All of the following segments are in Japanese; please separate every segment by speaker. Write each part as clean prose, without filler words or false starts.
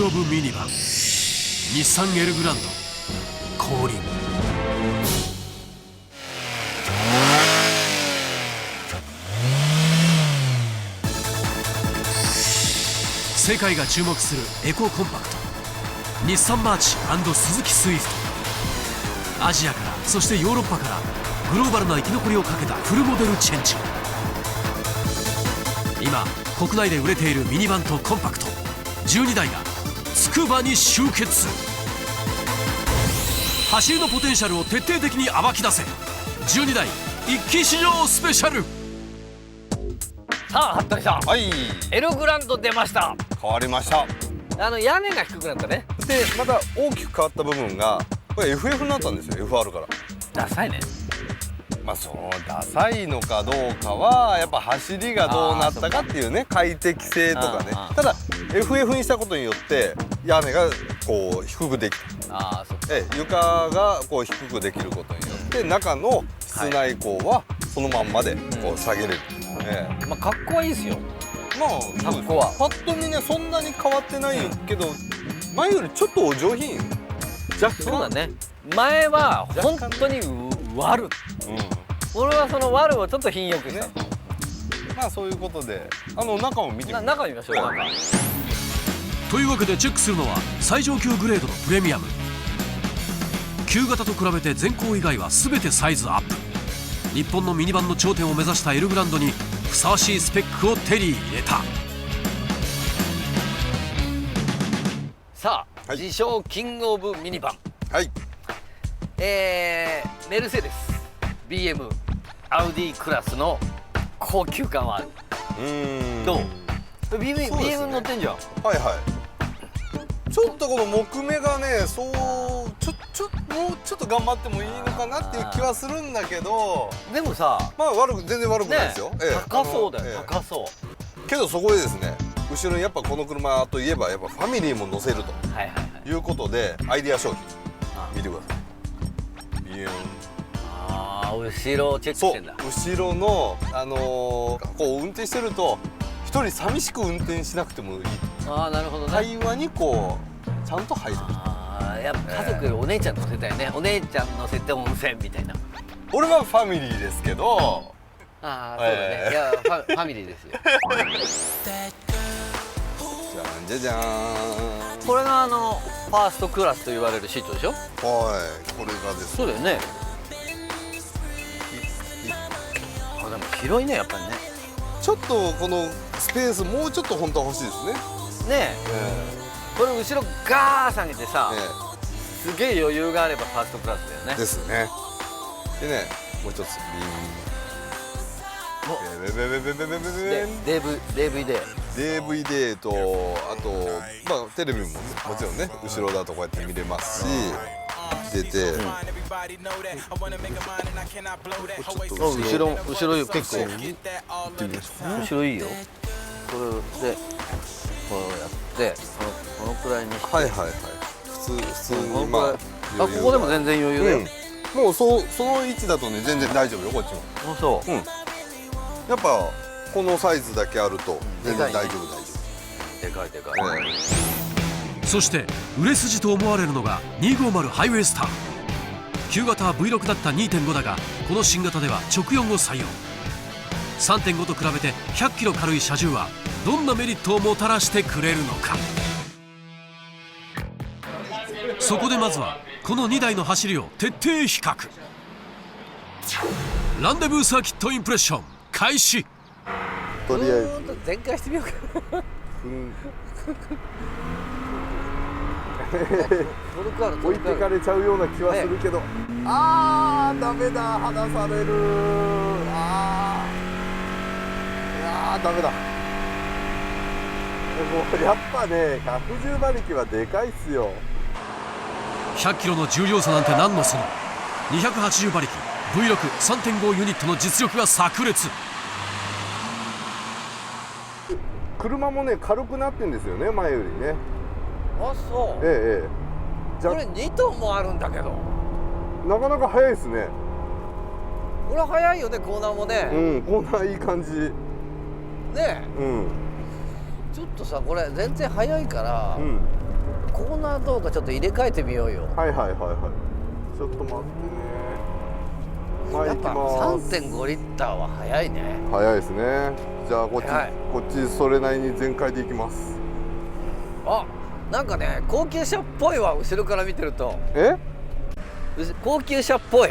Speaker 1: オブミニバン日産エルグランド降臨。世界が注目するエココンパクト日産マーチ&鈴木スイフト。アジアからそしてヨーロッパからグローバルな生き残りをかけたフルモデルチェンジ。今国内で売れているミニバンとコンパクト12台がつくばに集結。走りのポテンシャルを徹底的に暴き出せ12台一気試乗スペシャル。
Speaker 2: さあ服部さん、
Speaker 3: はい、
Speaker 2: エルグランド出ました。
Speaker 3: 変わりました。
Speaker 2: 屋根が低くなったね。
Speaker 3: でまた大きく変わった部分がこれ FF になったんですよ。 FR から。
Speaker 2: ダサいね。
Speaker 3: まあそのダサいのかどうかはやっぱ走りがどうなったかっていうね、快適性とかね。ただ FF にしたことによって屋根がこう低くできた。床がこう低くできることによって中の室内高はそのまんまでこう下げれる。
Speaker 2: まあ格好はいいですよ。
Speaker 3: まあ格好はパッと見ねそんなに変わってないけど前よりちょっとお上品よ。若干。
Speaker 2: そうだね。前は本当に悪。俺はその悪をちょっと品よくした。
Speaker 3: まあそういうことで中を見てみましょう。
Speaker 2: 中見ましょう。
Speaker 1: というわけでチェックするのは最上級グレードのプレミアム。旧型と比べて前後以外は全てサイズアップ。日本のミニバンの頂点を目指したエルグランドにふさわしいスペックを手に入れた。
Speaker 2: さあ、自称キングオブミニバン。
Speaker 3: はい。
Speaker 2: メルセデス BM アウディクラスの高級感はある。どう？ BM 乗ってんじゃん。
Speaker 3: はいはい。ちょっとこの木目がね、もうちょっと頑張ってもいいのかなっていう気はするんだけど、
Speaker 2: でもさ、
Speaker 3: まあ全然悪くないですよ。
Speaker 2: 高そうだよ、高そう。
Speaker 3: けどそこでですね、後ろにやっぱこの車といえばやっぱファミリーも乗せるということでアイデア商品見てください。ビューン。
Speaker 2: 後ろをチェックしてんだ。
Speaker 3: 後ろのこう運転してると一人寂しく運転しなくてもいい。
Speaker 2: なるほどね。
Speaker 3: 会話にこうちゃんと入る。
Speaker 2: やっぱ家族よりお姉ちゃん乗せたよね。お姉ちゃん乗せて温泉みたいな。
Speaker 3: 俺はファミリーですけど。
Speaker 2: そうだね。いやファミリーですよ。
Speaker 3: じゃじゃーん。
Speaker 2: これがファーストクラスと言われるシートでしょ。
Speaker 3: はい、これがです。
Speaker 2: そうだよね。でも広いね、やっぱりね。
Speaker 3: ちょっとこのスペースもうちょっと本当は欲しいですね。
Speaker 2: ねえ。これ後ろガー下げてさ、すげえ余裕があればファーストクラスだよね。
Speaker 3: ですね。でね、もう一つDVD とあとまあテレビももちろんね後ろだとこうやって見れますし、出て、
Speaker 2: 後ろ結構後ろいいよ。これでこうやってこのくらいにして、
Speaker 3: はいはいはい、普通にまあ
Speaker 2: ここでも全然余裕だよ。
Speaker 3: もうその位置だとね全然大丈夫よ、こっちも。
Speaker 2: そう。
Speaker 3: やっぱこのサイズだけあると全然大丈夫
Speaker 2: でかい。
Speaker 1: そして売れ筋と思われるのが250ハイウェイスター。旧型は V6 だった 2.5 だがこの新型では直4を採用。 3.5 と比べて100キロ軽い車重はどんなメリットをもたらしてくれるのか。そこでまずはこの2台の走りを徹底比較。ランデブーサーキットインプレッション開始。
Speaker 3: とりあえず
Speaker 2: 全開してみようか。
Speaker 3: 置いてかれちゃうような気はするけど、ダメだ、離される。いやダメだ。もうやっぱね110馬力はでかいっすよ。
Speaker 1: 100キロの重量差なんて何のその。280馬力 V6 3.5 ユニットの実力が炸裂。
Speaker 3: 車もね軽くなってんですよね、前よりね。
Speaker 2: そう。これ2トンもあるんだけど
Speaker 3: なかなか速いですね。
Speaker 2: これ速いよね、コーナーもね。
Speaker 3: コーナーいい感じね。
Speaker 2: ちょっとさこれ全然速いから、コーナーどうかちょっと入れ替えてみようよ。
Speaker 3: はいはいはいはい。ちょっと待ってね。前行き
Speaker 2: やっぱ
Speaker 3: ます。
Speaker 2: 3.5 リッターは早いね。
Speaker 3: 早いですね。じゃあこっち、
Speaker 2: はい
Speaker 3: こっちそれなりに全開でいきます。
Speaker 2: あ、なんかね高級車っぽいわ、後ろから見てると。
Speaker 3: え？
Speaker 2: 高級車っぽい。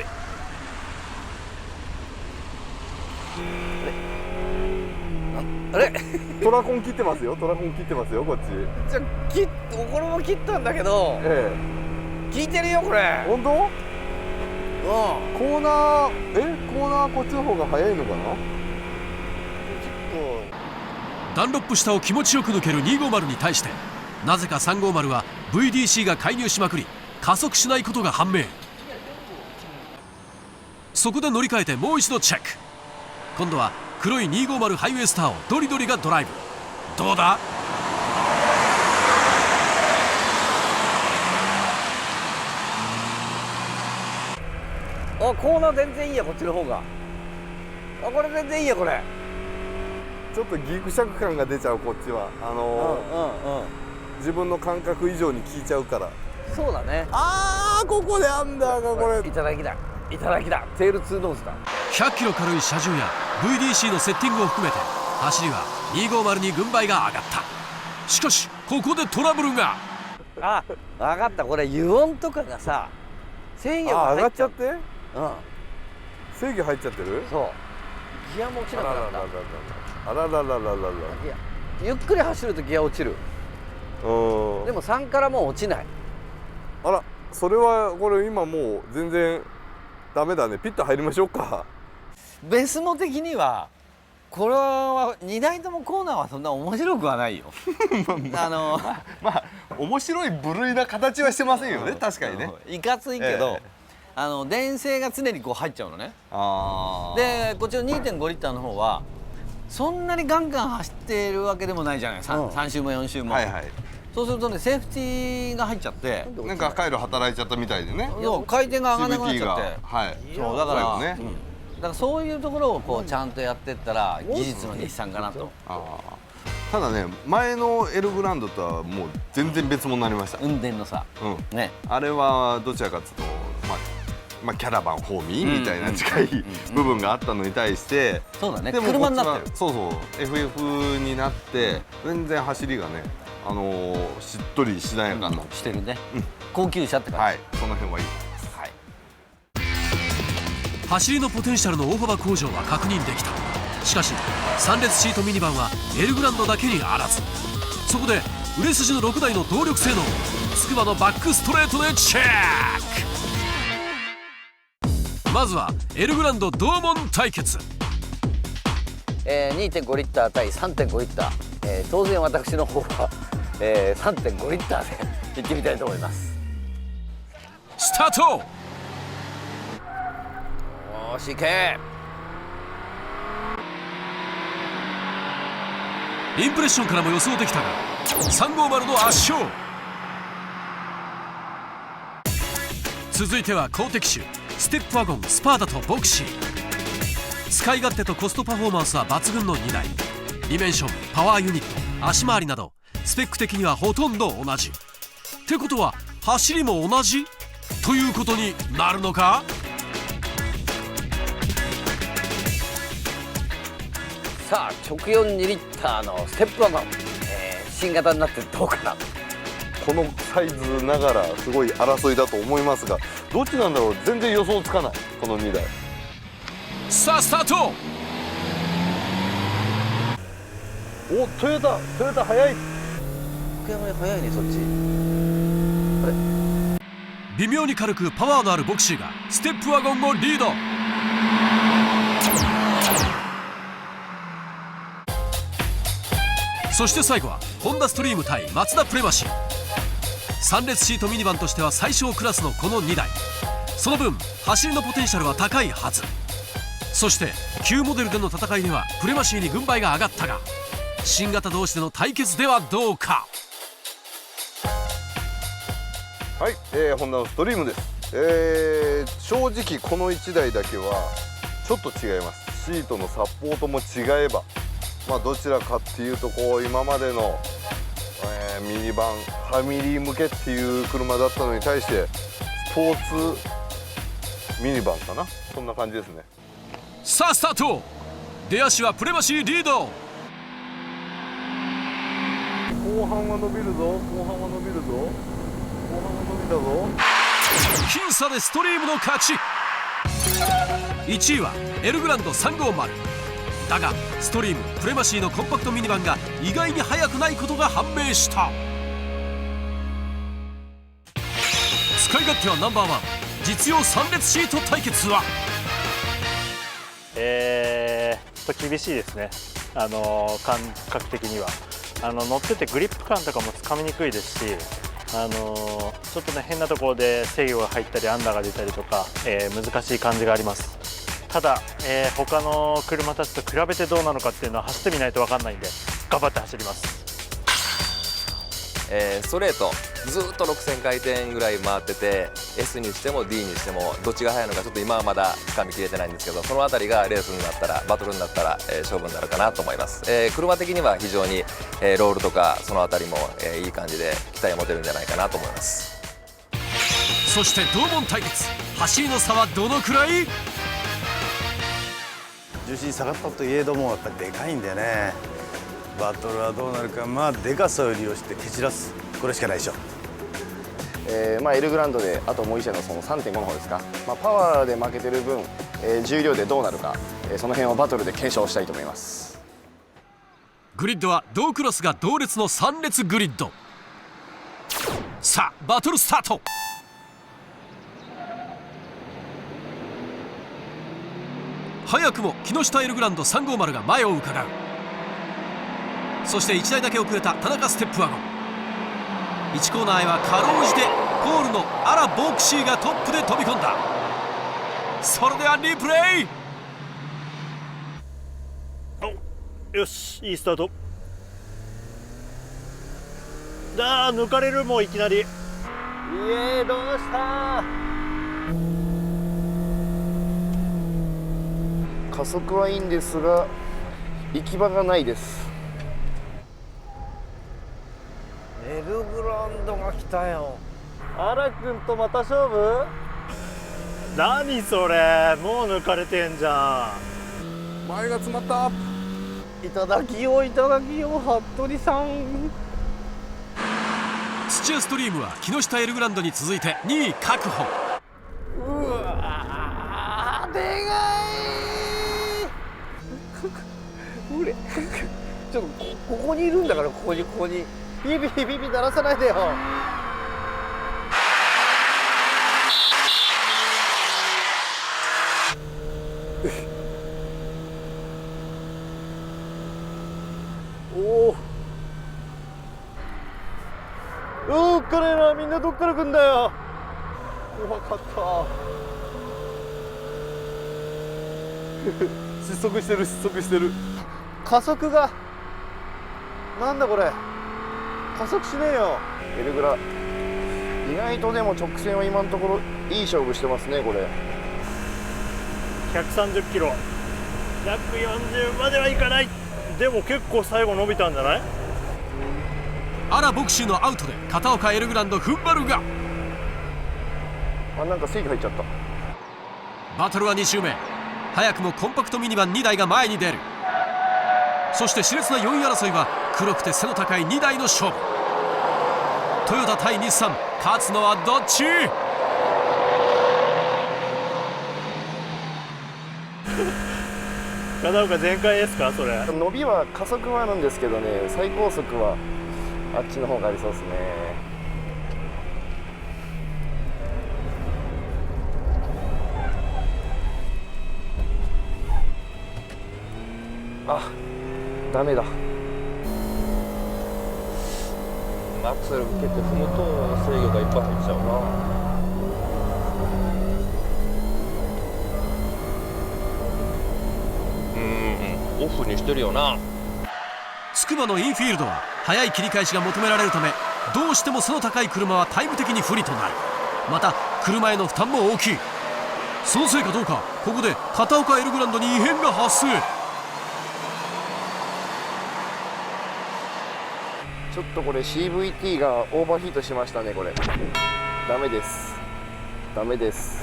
Speaker 2: あれ
Speaker 3: トラコン切ってますよ。トラコン切ってますよこっち。
Speaker 2: じゃこれも切ったんだけど、
Speaker 3: え
Speaker 2: 聞いてるよこれ。
Speaker 3: え。本当？
Speaker 2: うん。
Speaker 3: コーナーコーナーこっちの方が早いのかな？
Speaker 1: ダンロップ下を気持ちよく抜ける250に対して、なぜか350は VDC が介入しまくり加速しないことが判明。そこで乗り換えてもう一度チェック。今度は黒い250ハイウェイスターをドリドリがドライブ。どうだ？
Speaker 2: あ、コーナー全然いいや、こっちの方が。あ、これ全然いいやこれ。
Speaker 3: ちょっとギクシャク感が出ちゃうこっちは。自分の感覚以上に効いちゃうから。
Speaker 2: そうだね。
Speaker 3: あーここでアンダーがこれ。
Speaker 2: いただきだ。いただきだ。テール2ノーズだ。
Speaker 1: 100キロ軽い車重や VDC のセッティングを含めて走りは250に軍配が上がった。しかしここでトラブルが。
Speaker 2: あ、分かった。これ油温とかがさ、制御が
Speaker 3: あ、上が
Speaker 2: 入っちゃう。
Speaker 3: っちゃって
Speaker 2: うん。
Speaker 3: 制御入っちゃってる。
Speaker 2: そう。ギアも落ちなくなった。
Speaker 3: あらららららららら。
Speaker 2: いや、ゆっくり走るとギア落ちる。
Speaker 3: うん。
Speaker 2: でも3からもう落ちない。
Speaker 3: あら、それはこれ今もう全然ダメだね。ピット入りましょうか。
Speaker 2: ベスモ的にはこれは2台ともコーナーはそんな面白くはないよ。
Speaker 3: まあ面白い部類な形はしてませんよね。確かにね。
Speaker 2: いかついけど、電勢が常にこう入っちゃうのね。
Speaker 3: ああ。
Speaker 2: でこっちの 2.5 リッターの方はそんなにガンガン走っているわけでもないじゃない、3周も4周も、
Speaker 3: はいはい。
Speaker 2: そうするとねセーフティーが入っちゃって
Speaker 3: なんか回路働いちゃったみたいでね。
Speaker 2: そう回転が上がらなくなっちゃって、
Speaker 3: CVT がはい。
Speaker 2: そうだから
Speaker 3: そうよね。
Speaker 2: だからそういうところをこうちゃんとやってったら技術の日産かなと。
Speaker 3: ああ。ただね、前のエルグランドとはもう全然別物になりました。
Speaker 2: 運転のさ、
Speaker 3: うん。
Speaker 2: ね、
Speaker 3: あれはどちらかというと、まあキャラバンホーミーみたいな近い部分があったのに対して、
Speaker 2: そうだね、
Speaker 3: でも
Speaker 2: 車になってる。
Speaker 3: そうそう FF になって全然走りがね、しっとりしなやかな、
Speaker 2: してるね、高級車って感じ。
Speaker 3: はい、その辺はいい。
Speaker 2: はい、
Speaker 1: 走りのポテンシャルの大幅向上は確認できた。しかし3列シートミニバンはエルグランドだけにあらず、そこで売れ筋の6台の動力性能を筑波のバックストレートでチェック。まずはエルグランド同門対決。
Speaker 2: 2.5 リッター対 3.5 リッター、当然私の方は、3.5 リッターで行ってみたいと思います。
Speaker 1: スタート。
Speaker 2: よーし行け。
Speaker 1: インプレッションからも予想できたが350の圧勝。続いては好敵手ステップワゴン、スパーダとボクシー。使い勝手とコストパフォーマンスは抜群の2台。ディメンション、パワーユニット、足回りなどスペック的にはほとんど同じってことは走りも同じということになるのか。
Speaker 2: さあ直4 2リッターのステップワゴン、新型になってどうかな。
Speaker 3: このサイズながらすごい争いだと思いますが、どっちなんだろう。全然予想つかないこの2台。
Speaker 1: さあスタート。
Speaker 3: お、トヨタ早い。
Speaker 2: 福山に速いねそっち。
Speaker 1: 微妙に軽くパワーのあるボクシーがステップワゴンをリード。そして最後はホンダストリーム対マツダプレマシー。3列シートミニバンとしては最小クラスのこの2台、その分走りのポテンシャルは高いはず。そして旧モデルでの戦いではプレマシーに軍配が上がったが、新型同士での対決ではどうか。
Speaker 3: はい、ホンダのストリームです。正直この1台だけはちょっと違います。シートのサポートも違えば、まあどちらかっていうとこう今までのミニバンファミリー向けっていう車だったのに対してスポーツミニバンかな、そんな感じですね。
Speaker 1: さあスタート。出足はプレマシーリード。
Speaker 3: 後半は伸びるぞ、後半は伸びるぞ、後半は伸びたぞ。
Speaker 1: 僅差でストリームの勝ち。1位はエルグランド350。だがストリームプレマシーのコンパクトミニバンが意外に速くないことが判明した。使い勝手はナンバーワン、実用3列シート対決は
Speaker 4: ちょっと厳しいですね。感覚的には乗っててグリップ感とかもつかみにくいですし、ちょっとね変なところで制御が入ったりアンダーが出たりとか、難しい感じがあります。ただ、他の車たちと比べてどうなのかっていうのは走ってみないと分かんないんで頑張って走ります。
Speaker 5: ストレートずっと6000回転ぐらい回ってて S にしても D にしてもどっちが速いのかちょっと今はまだ掴みきれてないんですけど、その辺りがレースになったらバトルになったら、勝負になるかなと思います。車的には非常に、ロールとかその辺りも、いい感じで期待を持てるんじゃないかなと思います。
Speaker 1: そして同門対決、走りの差はどのくらい？
Speaker 6: 重心下がったといえどもやっぱりでかいんでね、バトルはどうなるか、まあでかさを利用して蹴散らす、これしかないでしょ。
Speaker 7: エルグランドであともう1社のその 3.5 の方ですか、パワーで負けてる分、重量でどうなるか、その辺をバトルで検証したいと思います。
Speaker 1: グリッドは同クロスが同列の3列グリッド。さあバトルスタート。早くも木下エルグランド350が前をうかがう。そして1台だけ遅れた田中ステップワゴン。1コーナーへはかろうじてポールのアラ・ボークシーがトップで飛び込んだ。それではリプレイ。
Speaker 4: よし、いいスタート。抜かれる、もういきなり。どうした。
Speaker 7: 加速はいいんですが行き場がないです。
Speaker 2: エルグランドが来たよ。
Speaker 4: 荒くんとまた勝負？何それ、もう抜かれてんじゃん。
Speaker 3: 前が詰まった。
Speaker 2: いただきよういただきよう、服部さん。
Speaker 1: 土屋ストリームは木下エルグランドに続いて2位確保。
Speaker 2: うわーでかい俺ちょっとここにいるんだから、ここにビビ鳴らさないでよ。おっかねえな、みんなどっから来んだよ。怖かった。
Speaker 3: 失速してる。
Speaker 2: 加速がなんだこれ、加速しねえよ。
Speaker 7: エルグラ意外とでも直線は今のところいい勝負してますね。これ
Speaker 4: 130キロ、140まではいかない。でも結構最後伸びたんじゃない？
Speaker 1: アラ・ボクシーのアウトで片岡エルグランド踏ん張るが、
Speaker 7: なんか制御入っちゃった。
Speaker 1: バトルは2周目。早くもコンパクトミニバン2台が前に出る。そして熾烈な4位争いは黒くて背の高い2台の勝負。トヨタ対日産、勝つのはどっち？
Speaker 4: 片岡全開ですか？それ
Speaker 7: 伸びは加速はあるんですけどね、最高速はあっちの方がありそうですね。あ、ダメだ。
Speaker 5: アクセル受けて踏むと制御がいっぱい入っちゃうな。オフにしてるよな。
Speaker 1: 筑波のインフィールドは速い切り返しが求められるため、どうしても背の高い車はタイム的に不利となる。また車への負担も大きい。そのせいかどうか、ここで片岡エルグランドに異変が発生。
Speaker 7: ちょっとこれ CVT がオーバーヒートしましたね。これダメです、ダメです。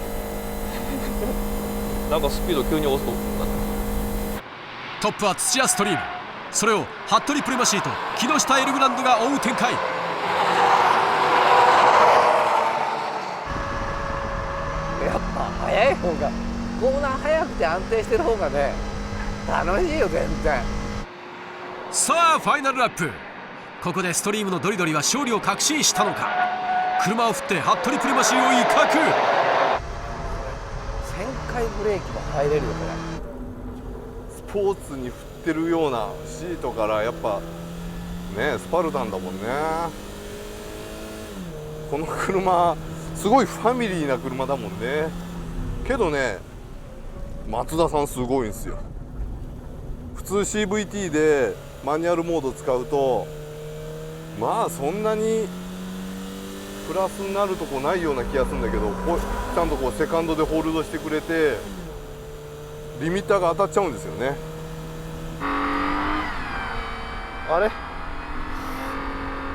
Speaker 5: なんかスピード急に押すと
Speaker 1: トップは土屋ストリーム、それを服部プレマシーと木下エルグランドが追う展開。
Speaker 2: やっぱ速い方が、コーナー速くて安定してる方がね楽しいよ全然。
Speaker 1: さあファイナルラップ、ここでストリームのドリドリは勝利を確信したのか。車を振って服部プレマシーを威嚇。
Speaker 2: 1000回ブレーキも入れるよこれ。
Speaker 3: スポーツに振ってるようなシートからやっぱねスパルタンだもんね。この車すごいファミリーな車だもんね。けどね松田さんすごいんですよ。普通 CVT でマニュアルモード使うとまあそんなにプラスになるとこないような気がするんだけど、ちゃんとこうセカンドでホールドしてくれてリミッターが当たっちゃうんですよね。あれ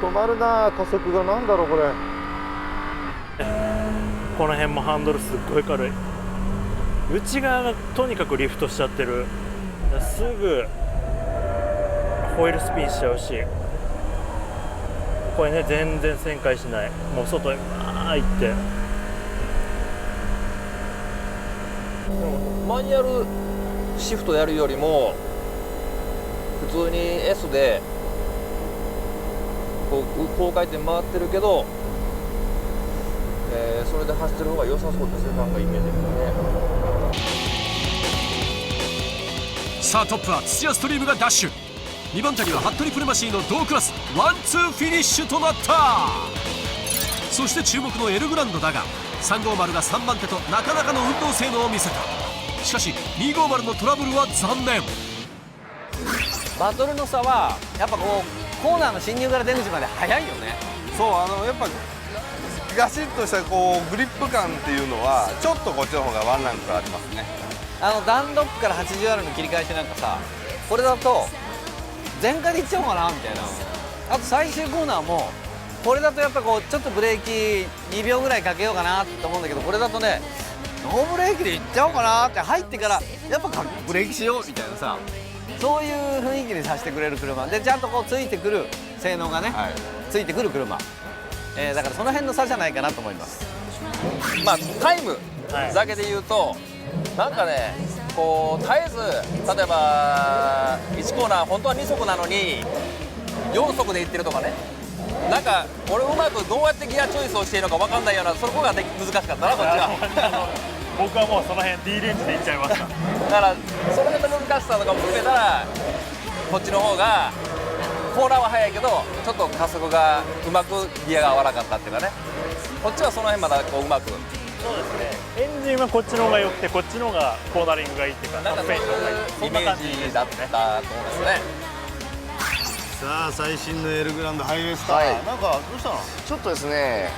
Speaker 3: 止まるな、加速が。なんだろうこれ。
Speaker 4: この辺もハンドルすっごい軽い。内側がとにかくリフトしちゃってる。すぐホイールスピンしちゃうし、これね全然旋回しない。もう外へ行って、
Speaker 5: マニュアルシフトやるよりも普通に S でこう高回転回ってるけど、それで走ってる方が良さそうですね、なんかイメージ的にね。
Speaker 1: さあトップは土屋ストリームがダッシュ、2番手には服部プレマシーの同クラスワンツーフィニッシュとなった。そして注目のエルグランドだが350が3番手となかなかの運動性能を見せた。しかし250のトラブルは残念。
Speaker 2: バトルの差はやっぱこうコーナーの進入から出口まで速いよね。
Speaker 3: そうやっぱガシッとしたこうグリップ感っていうのはちょっとこっちの方がワンランクありますね。
Speaker 2: ダンロップから 80R の切り返しなんかさ、これだと全開でいっちゃおうかなみたいな。あと最終コーナーもこれだとやっぱこうちょっとブレーキ2秒ぐらいかけようかなと思うんだけど、これだとねノーブレーキでいっちゃおうかなって入ってからやっぱブレーキしようみたいなさ、そういう雰囲気にさせてくれる車で、ちゃんとこうついてくる性能がね、ついてくる車、だからその辺の差じゃないかなと思います。
Speaker 5: まあタイムだけで言うと、なんかねこう絶えず例えば1コーナー本当は2速なのに4速で行ってるとかね、なんか俺うまくどうやってギアチョイスをしているのか分かんないような、そこが難しかったなこっちは。
Speaker 4: 僕はもうその辺 D レンジでいっちゃいました。
Speaker 5: だからその辺の難しさとかも含めたらこっちの方がコーナーは速いけどちょっと加速がうまくギアが合わなかったっていうかね、こっちはその辺まだこううまく。
Speaker 4: そうですね、エンジンはこっちの方が良くてこっちの方がコーナリングがいいっていうか、
Speaker 5: なんかそういうイメージだったと思うんですね。
Speaker 6: さあ最新のエルグランドハイウェイスター、
Speaker 7: はい
Speaker 6: なんかどうしたの？
Speaker 7: ちょっとですね、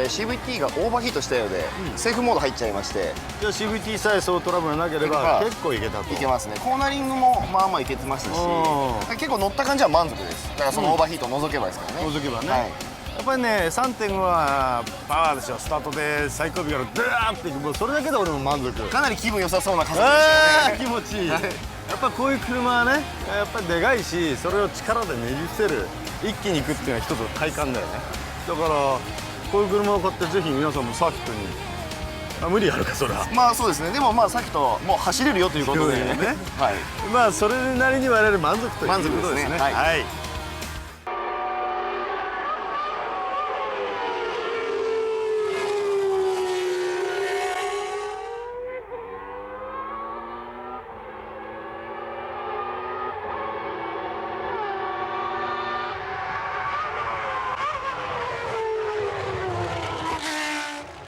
Speaker 7: CVT がオーバーヒートしたようで、セーフモード入っちゃいまして、
Speaker 6: じゃあ CVT さえそうトラブルなければ結構いけたと。
Speaker 7: いけますね。コーナリングもまあまあいけてましたし、結構乗った感じは満足です。だからそのオーバーヒートを除けばですからね。
Speaker 6: 覗けばね、
Speaker 7: はい、
Speaker 6: やっぱりね 3.5 はパワーでしょ。スタートで最後尾からドゥーっていく、もうそれだけで俺も満足。
Speaker 7: かなり気分良さそうな加速でしたよね。
Speaker 6: 気持ちいい、やっぱこういう車はねやっぱりでかいし、それを力でねじ伏せる、一気にいくっていうのは一つの体感だよね。だからこういう車を買ってぜひ皆さんもサーキットに、無理あるかそれは。
Speaker 7: まあそうですね。でもまあさっきともう走れるよということでね。
Speaker 6: ね
Speaker 7: はい。
Speaker 6: まあそれなりに我々満足ということですね。
Speaker 7: 満足ですねはい
Speaker 6: はい